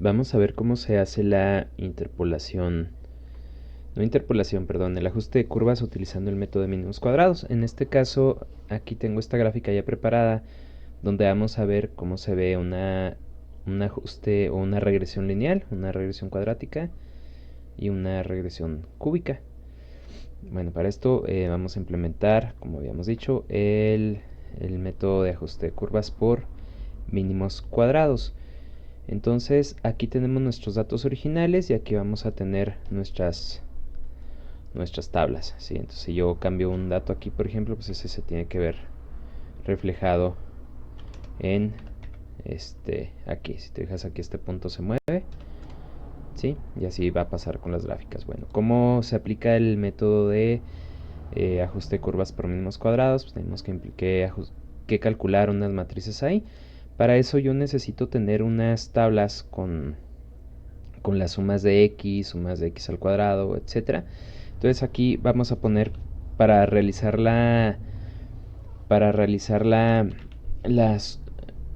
Vamos a ver cómo se hace la interpolación, no interpolación, perdón, el ajuste de curvas utilizando el método de mínimos cuadrados. En este caso, aquí tengo esta gráfica ya preparada, donde vamos a ver cómo se ve un ajuste o una regresión lineal, una regresión cuadrática y una regresión cúbica. Bueno, para esto vamos a implementar, como habíamos dicho, el método de ajuste de curvas por mínimos cuadrados. Entonces aquí tenemos nuestros datos originales y aquí vamos a tener nuestras tablas, ¿sí? Entonces si yo cambio un dato aquí, por ejemplo, pues ese se tiene que ver reflejado en aquí. Si te fijas, aquí este punto se mueve, ¿sí? Y así va a pasar con las gráficas. Bueno, ¿cómo se aplica el método de ajuste de curvas por mínimos cuadrados? Pues tenemos que calcular unas matrices ahí. Para eso yo necesito tener unas tablas con las sumas de x al cuadrado, etcétera. Entonces aquí vamos a poner para realizar las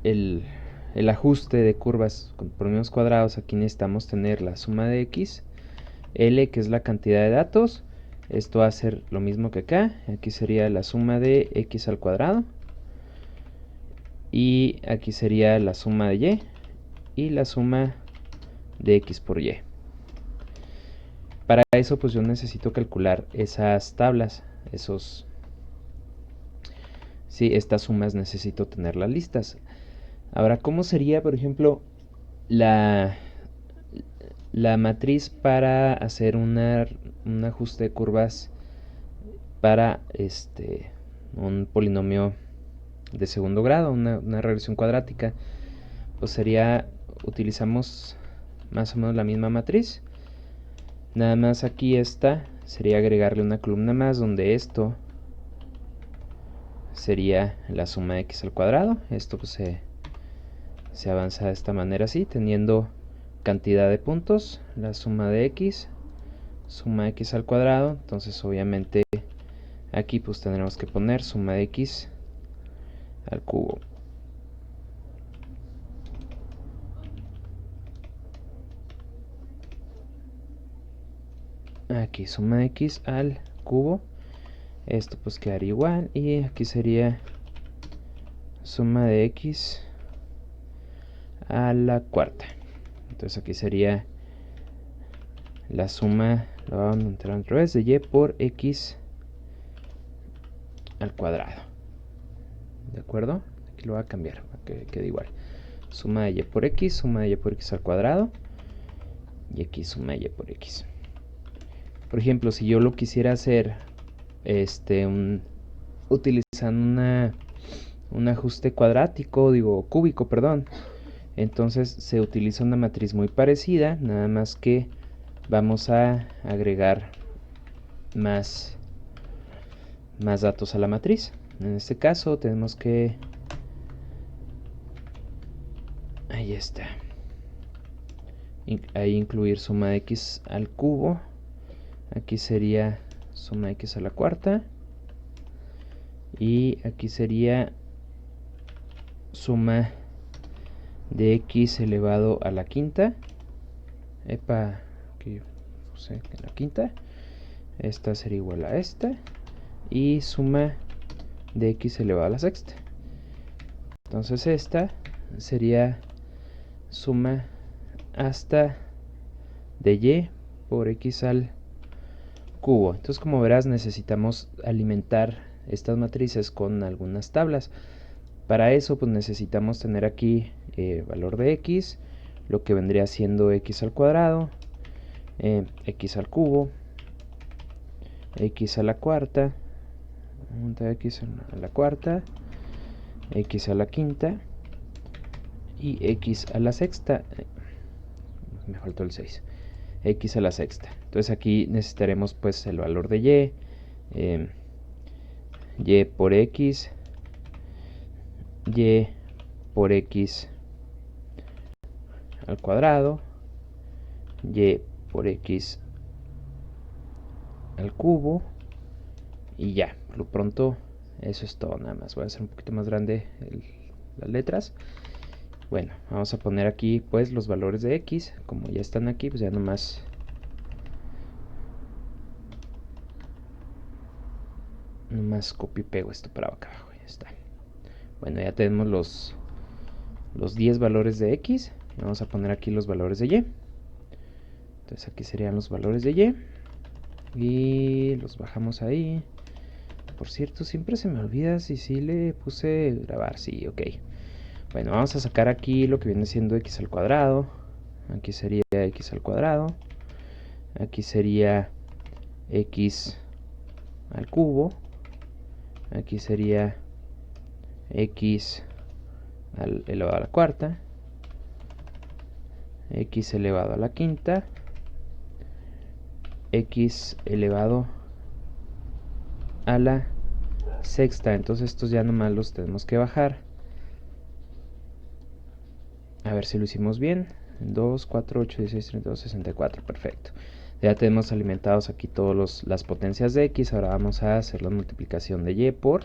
el ajuste de curvas por mínimos cuadrados. Aquí necesitamos tener la suma de x, L, que es la cantidad de datos. Esto va a ser lo mismo que acá. Aquí sería la suma de x al cuadrado. Y aquí sería la suma de y y la suma de x por y. Para eso pues yo necesito calcular esas tablas, estas sumas necesito tenerlas listas. Ahora, ¿cómo sería, por ejemplo, la matriz para hacer un ajuste de curvas para un polinomio de segundo grado, una regresión cuadrática? Pues utilizamos más o menos la misma matriz. Nada más aquí sería agregarle una columna más donde esto sería la suma de x al cuadrado. Esto pues se avanza de esta manera así, teniendo cantidad de puntos, la suma de x, suma de x al cuadrado. Entonces obviamente aquí pues tendremos que poner suma de x al cubo. Aquí suma de x al cubo. Esto pues quedaría igual. Y aquí sería suma de x a la cuarta. Entonces aquí sería la suma, lo vamos a entrar al revés, de y por x al cuadrado. ¿De acuerdo? Aquí lo voy a cambiar para que quede igual. Suma de y por x, suma de y por x al cuadrado. Y aquí suma de y por x. Por ejemplo, si yo lo quisiera hacer utilizando un ajuste cúbico, perdón. Entonces se utiliza una matriz muy parecida, nada más que vamos a agregar más datos a la matriz. En este caso tenemos que... ahí está. Ahí incluir suma de x al cubo. Aquí sería suma de x a la cuarta. Y aquí sería suma de x elevado a la quinta. Aquí puse la quinta. Esta sería igual a esta. Y suma de x elevado a la sexta. Entonces esta sería suma hasta de y por x al cubo. Entonces, como verás, necesitamos alimentar estas matrices con algunas tablas. Para eso pues necesitamos tener aquí valor de x, lo que vendría siendo x al cuadrado, x al cubo, x a la cuarta, x a la cuarta, x a la quinta y x a la sexta. Me faltó el 6. X a la sexta. Entonces aquí necesitaremos pues el valor de y por x, y por x al cuadrado, y por x al cubo, y ya, por lo pronto eso es todo. Nada más voy a hacer un poquito más grande las letras. Bueno, vamos a poner aquí pues los valores de x. Como ya están aquí, pues ya nomás copio y pego esto para acá abajo. Ya está. Bueno, ya tenemos los 10 valores de x. Vamos a poner aquí los valores de y. Entonces aquí serían los valores de y. Y los bajamos ahí. Por cierto, siempre se me olvida si sí le puse grabar. Sí, ok. Bueno, vamos a sacar aquí lo que viene siendo x al cuadrado. Aquí sería x al cuadrado. Aquí sería x al cubo. Aquí sería x elevado a la cuarta. X elevado a la quinta. X elevado a la sexta. Entonces estos ya nomás los tenemos que bajar. A ver si lo hicimos bien. 2, 4, 8, 16, 32, 64. Perfecto. Ya tenemos alimentados aquí todas las potencias de x. Ahora vamos a hacer la multiplicación de y por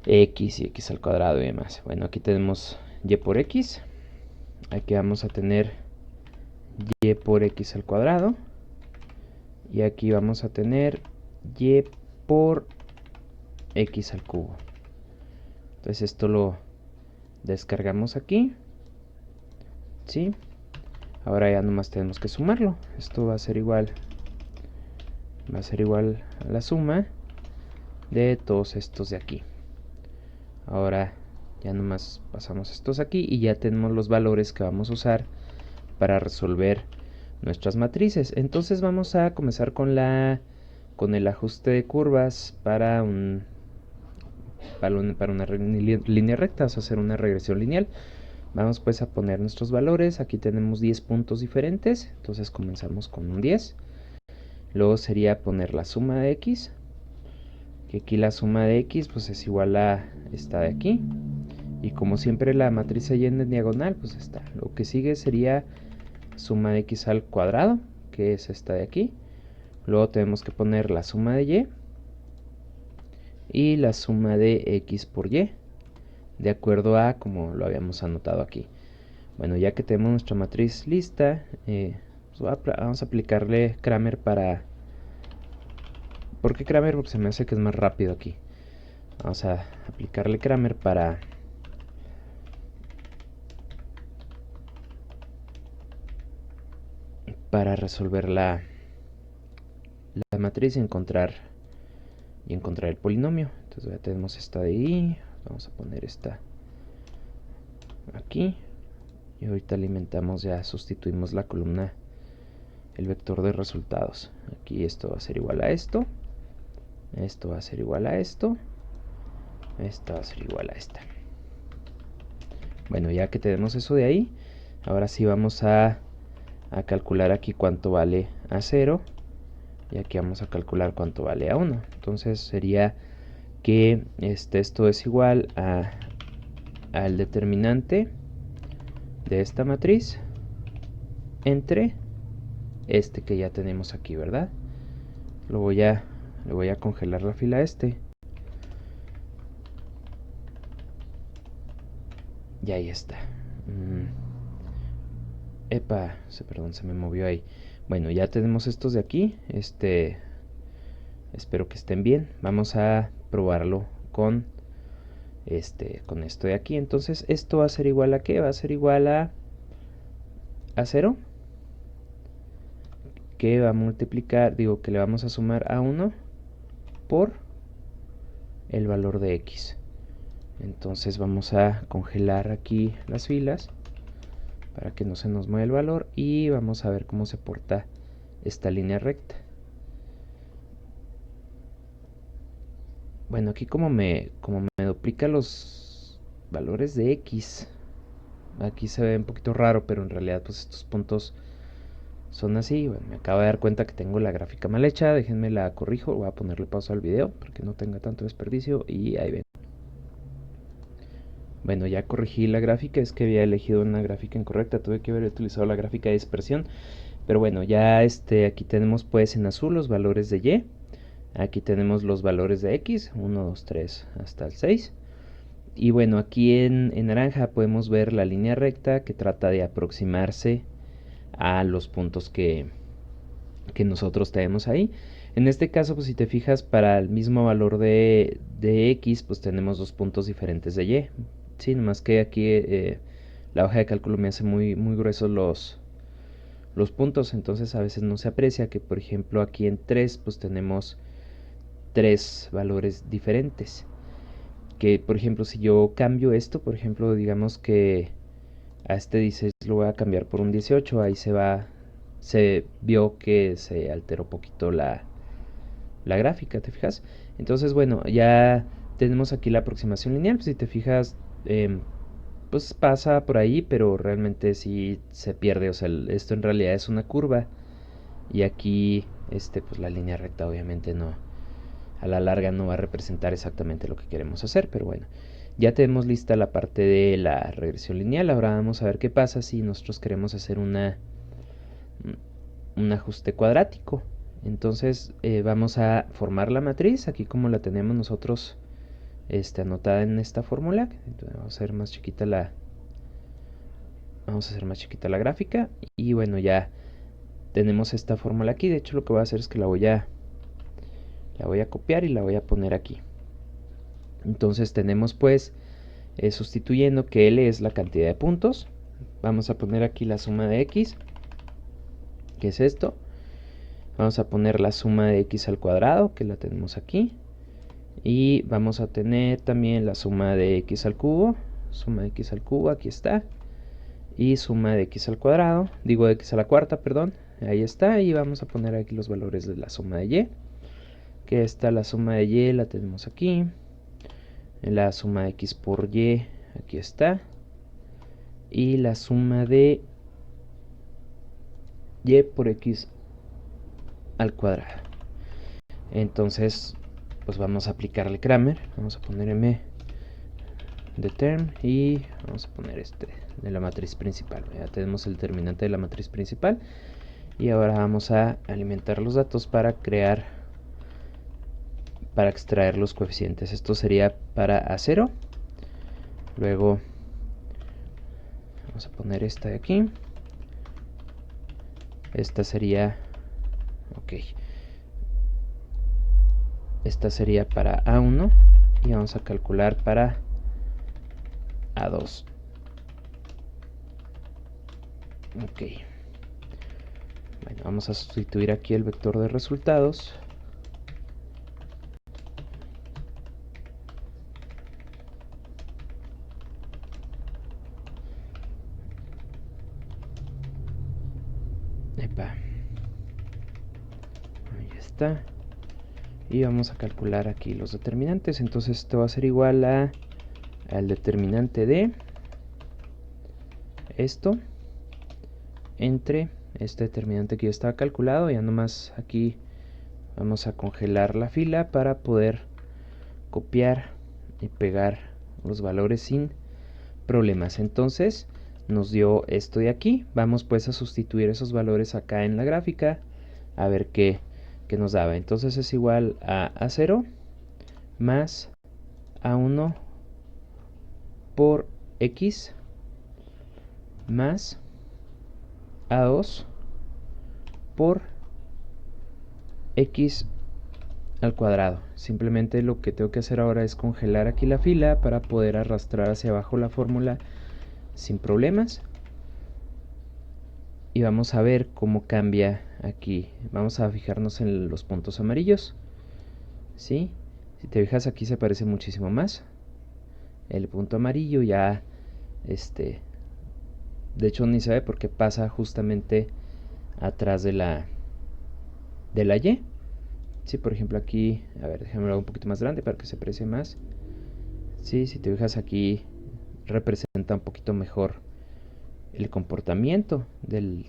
x y x al cuadrado y demás. Bueno, aquí tenemos y por x. Aquí vamos a tener y por x al cuadrado. Y aquí vamos a tener y por x al cubo. Entonces esto lo descargamos aquí. ¿Sí? Ahora ya nomás tenemos que sumarlo. Esto va a ser igual a la suma de todos estos de aquí. Ahora ya nomás pasamos estos aquí y ya tenemos los valores que vamos a usar para resolver nuestras matrices. Entonces vamos a comenzar con el ajuste de curvas para una línea recta. Vamos a hacer una regresión lineal. Vamos pues a poner nuestros valores. Aquí tenemos 10 puntos diferentes. Entonces comenzamos con un 10. Luego sería poner la suma de x. Que aquí la suma de x pues es igual a esta de aquí. Y como siempre la matriz se llena en diagonal, pues está. Lo que sigue sería suma de x al cuadrado, que es esta de aquí. Luego tenemos que poner la suma de y. Y la suma de x por y. De acuerdo a como lo habíamos anotado aquí. Bueno, ya que tenemos nuestra matriz lista, pues vamos a aplicarle Cramer para... ¿Por qué Cramer? Porque se me hace que es más rápido aquí. Vamos a aplicarle Cramer para resolver la matriz y encontrar el polinomio. Entonces ya tenemos esta de ahí. Vamos a poner esta aquí. Y ahorita alimentamos, ya sustituimos la columna, el vector de resultados. Aquí esto va a ser igual a esto. Esto va a ser igual a esto. Esto va a ser igual a esta. Bueno, ya que tenemos eso de ahí, ahora sí vamos a calcular aquí cuánto vale a 0. Y aquí vamos a calcular cuánto vale a 1. Entonces sería que esto es igual al determinante de esta matriz entre este que ya tenemos aquí, ¿verdad? Le voy a congelar la fila a este. Y ahí está. Epa, perdón, se me movió ahí. Bueno, ya tenemos estos de aquí. Espero que estén bien. Vamos a probarlo con esto de aquí. Entonces esto va a ser igual a ¿qué? Va a ser igual a 0, que va a multiplicar, digo que le vamos a sumar a 1 por el valor de x. Entonces vamos a congelar aquí las filas para que no se nos mueva el valor y vamos a ver cómo se porta esta línea recta. Bueno, aquí como me duplica los valores de x, aquí se ve un poquito raro, pero en realidad pues estos puntos son así. Bueno, me acabo de dar cuenta que tengo la gráfica mal hecha. Déjenme la corrijo. Voy a ponerle pausa al video para que no tenga tanto desperdicio. Y ahí ven. Bueno, ya corregí la gráfica. Es que había elegido una gráfica incorrecta. Tuve que haber utilizado la gráfica de dispersión. Pero bueno, ya aquí tenemos pues en azul los valores de y. Aquí tenemos los valores de x. 1, 2, 3 hasta el 6. Y bueno, aquí en naranja podemos ver la línea recta que trata de aproximarse a los puntos que nosotros tenemos ahí. En este caso, pues si te fijas, para el mismo valor de x, pues tenemos dos puntos diferentes de y. Sí, nomás que aquí la hoja de cálculo me hace muy gruesos los puntos, entonces a veces no se aprecia que, por ejemplo, aquí en 3, pues tenemos tres valores diferentes. Que, por ejemplo, si yo cambio esto, por ejemplo, digamos que a este 16 lo voy a cambiar por un 18, ahí se vio que se alteró un poquito la gráfica, ¿te fijas? Entonces, bueno, ya tenemos aquí la aproximación lineal, pues si te fijas, pues pasa por ahí, pero realmente sí se pierde, o sea, esto en realidad es una curva, y aquí, pues la línea recta obviamente no, a la larga no va a representar exactamente lo que queremos hacer, pero bueno, ya tenemos lista la parte de la regresión lineal. Ahora vamos a ver qué pasa si nosotros queremos hacer un ajuste cuadrático. Entonces vamos a formar la matriz aquí como la tenemos nosotros anotada en esta fórmula. Entonces, vamos a hacer más chiquita la gráfica, y bueno, ya tenemos esta fórmula aquí. De hecho, lo que voy a hacer es que la voy a copiar y la voy a poner aquí. Entonces tenemos pues sustituyendo que L es la cantidad de puntos, vamos a poner aquí la suma de x, que es esto. Vamos a poner la suma de x al cuadrado, que la tenemos aquí. Y vamos a tener también la suma de x al cubo. Suma de x al cubo, aquí está. Y suma de x al cuadrado, digo de x a la cuarta, perdón. Ahí está. Y vamos a poner aquí los valores de la suma de y. Que está la suma de y, la tenemos aquí. La suma de x por y, aquí está. Y la suma de y por x al cuadrado. Entonces, pues vamos a aplicarle Cramer. Vamos a poner m de term y vamos a poner de la matriz principal. Ya tenemos el determinante de la matriz principal, y ahora vamos a alimentar los datos para extraer los coeficientes. Esto sería para A0. Luego vamos a poner esta de aquí. Esta sería, ok, esta sería para A1, y vamos a calcular para A2. Ok, bueno, vamos a sustituir aquí el vector de resultados. Epa. Ahí está. Y vamos a calcular aquí los determinantes. Entonces esto va a ser igual al determinante de esto entre este determinante que ya estaba calculado. Ya nomás aquí vamos a congelar la fila para poder copiar y pegar los valores sin problemas. Entonces nos dio esto de aquí. Vamos pues a sustituir esos valores acá en la gráfica a ver qué nos daba. Entonces es igual a A0 más A1 por x más A2 por x al cuadrado. Simplemente lo que tengo que hacer ahora es congelar aquí la fila para poder arrastrar hacia abajo la fórmula sin problemas. Y vamos a ver cómo cambia aquí. Vamos a fijarnos en los puntos amarillos. ¿Sí? Si te fijas, aquí se parece muchísimo más. El punto amarillo ya, de hecho ni se ve porque pasa justamente atrás de la Y. Sí, por ejemplo aquí, a ver, déjame lo hago un poquito más grande para que se aprecie más. Sí, si te fijas, aquí representa un poquito mejor el comportamiento de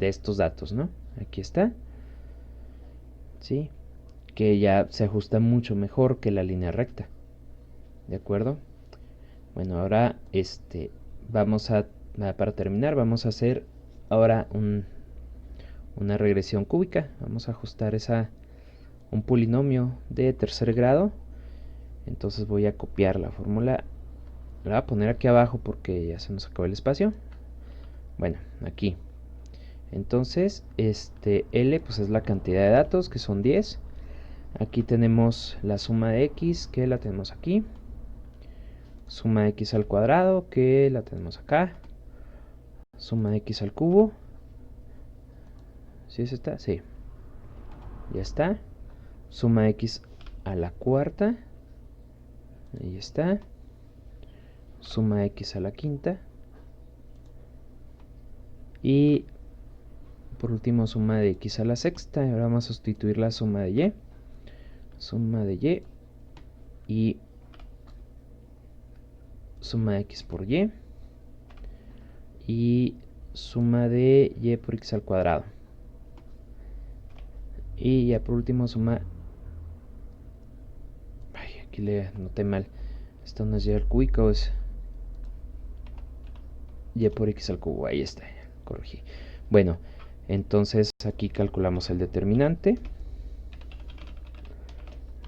estos datos, ¿no? Aquí está. Sí, que ya se ajusta mucho mejor que la línea recta. ¿De acuerdo? Bueno, ahora vamos para terminar, vamos a hacer ahora una regresión cúbica. Vamos a ajustar un polinomio de tercer grado. Entonces voy a copiar la fórmula La voy a poner aquí abajo porque ya se nos acabó el espacio. Bueno, aquí. Entonces, L pues es la cantidad de datos, que son 10. Aquí tenemos la suma de x, que la tenemos aquí. Suma de x al cuadrado, que la tenemos acá. Suma de x al cubo. ¿Sí es esta? Sí. Ya está. Suma de x a la cuarta. Ahí está. Suma de x a la quinta. Y por último, suma de x a la sexta. Y ahora vamos a sustituir la suma de y. Suma de y suma de x por y suma de y por x al cuadrado. Y ya por último suma... Ay, aquí le anoté mal. Esto no es y al cúbico, es y por x al cubo. Ahí está, corregí. Bueno, entonces aquí calculamos el determinante.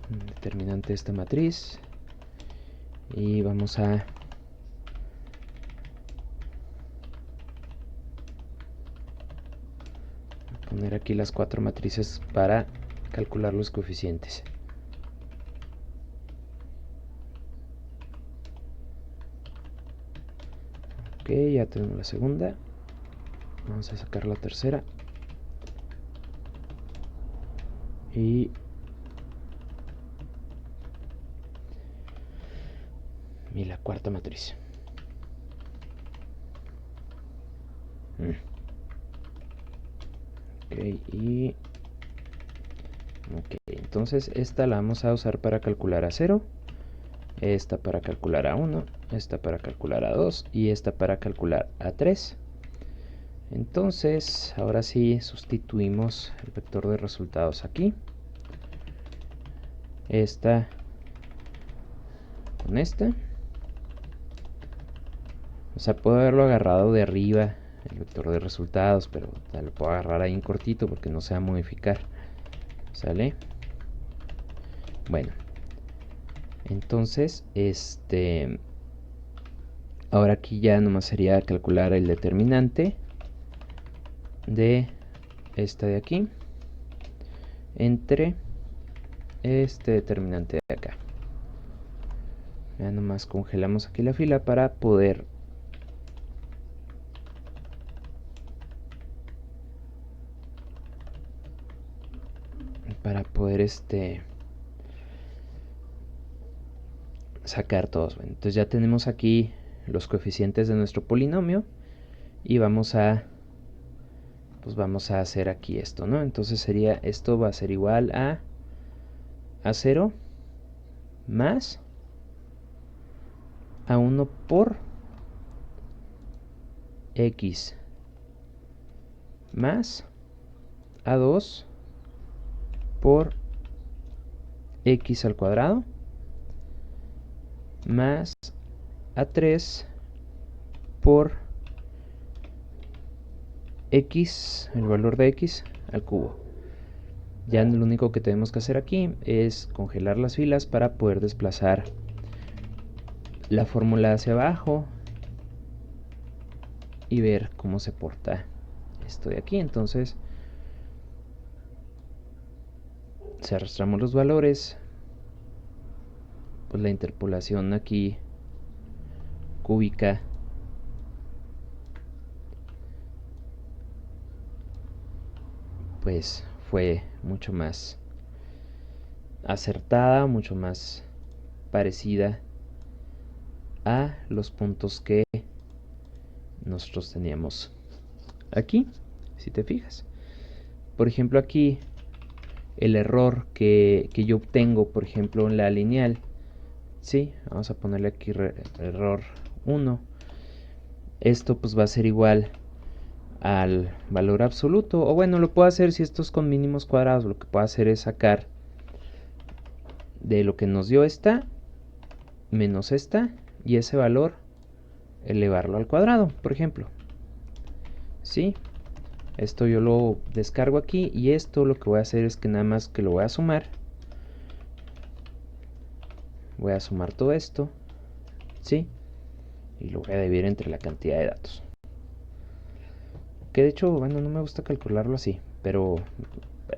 Determinante de esta matriz. Y vamos a poner aquí las 4 matrices para calcular los coeficientes. Ok, ya tenemos la segunda. Vamos a sacar la tercera. Y la cuarta matriz. Ok, entonces esta la vamos a usar para calcular a 0, esta para calcular a 1, esta para calcular a 2 y esta para calcular a 3. Entonces, ahora sí sustituimos el vector de resultados aquí. Esta con esta. O sea, puedo haberlo agarrado de arriba, el vector de resultados, pero lo puedo agarrar ahí en cortito porque no se va a modificar. ¿Sale? Bueno. Entonces, ahora aquí ya nomás sería calcular el determinante de esta de aquí entre este determinante de acá. Ya nomás congelamos aquí la fila para poder sacar todos. Bueno, entonces ya tenemos aquí los coeficientes de nuestro polinomio y vamos a hacer aquí esto, ¿no? Entonces esto va a ser igual a 0 más a 1 por x más a 2 por x al cuadrado más a 3 por x, el valor de x al cubo. Ya lo único que tenemos que hacer aquí es congelar las filas para poder desplazar la fórmula hacia abajo y ver cómo se porta esto de aquí. Entonces, si arrastramos los valores, pues la interpolación aquí cúbica pues fue mucho más acertada, mucho más parecida a los puntos que nosotros teníamos aquí, si te fijas. Por ejemplo, aquí el error que yo obtengo, por ejemplo, en la lineal, ¿sí? Vamos a ponerle aquí error 1. Esto pues va a ser igual al valor absoluto, o bueno, lo puedo hacer si esto es con mínimos cuadrados. Lo que puedo hacer es sacar de lo que nos dio esta menos esta y ese valor elevarlo al cuadrado, por ejemplo. ¿Sí? Esto yo lo descargo aquí y esto lo que voy a hacer es que nada más que lo voy a sumar. Voy a sumar todo esto, ¿sí? y lo voy a dividir entre la cantidad de datos. Que de hecho, bueno, no me gusta calcularlo así, pero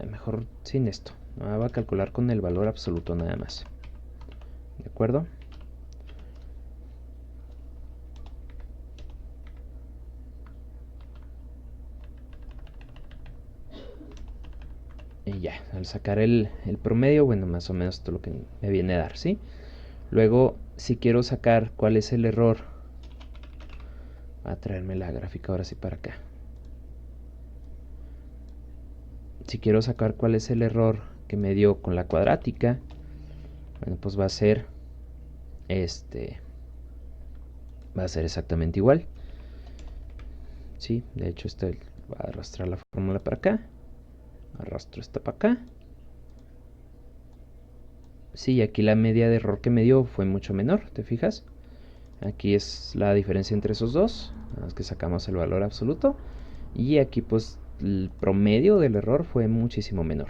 mejor sin esto. Voy a calcular con el valor absoluto nada más. ¿De acuerdo? Y ya, al sacar el promedio, bueno, más o menos esto es lo que me viene a dar, ¿sí? Luego, si quiero sacar cuál es el error, voy a traerme la gráfica ahora sí para acá. Si quiero sacar cuál es el error que me dio con la cuadrática, bueno, pues va a ser va a ser exactamente igual. Sí, de hecho va a arrastrar la fórmula para acá, arrastro esta para acá. Sí, aquí la media de error que me dio fue mucho menor, ¿te fijas? Aquí es la diferencia entre esos dos, nada más que sacamos el valor absoluto. Y aquí pues el promedio del error fue muchísimo menor,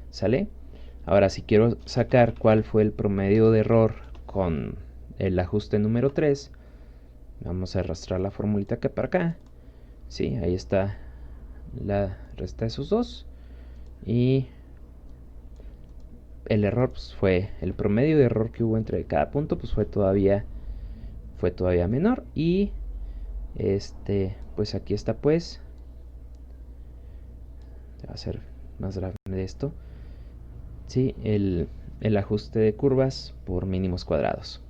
¿sale? Ahora si quiero sacar cuál fue el promedio de error con el ajuste número 3, vamos a arrastrar la formulita acá para acá. Sí, ahí está la resta de esos dos. Y el error pues, fue el promedio de error que hubo entre cada punto, pues fue todavía menor. Y pues aquí está, pues va a ser más grande esto. Sí, el ajuste de curvas por mínimos cuadrados.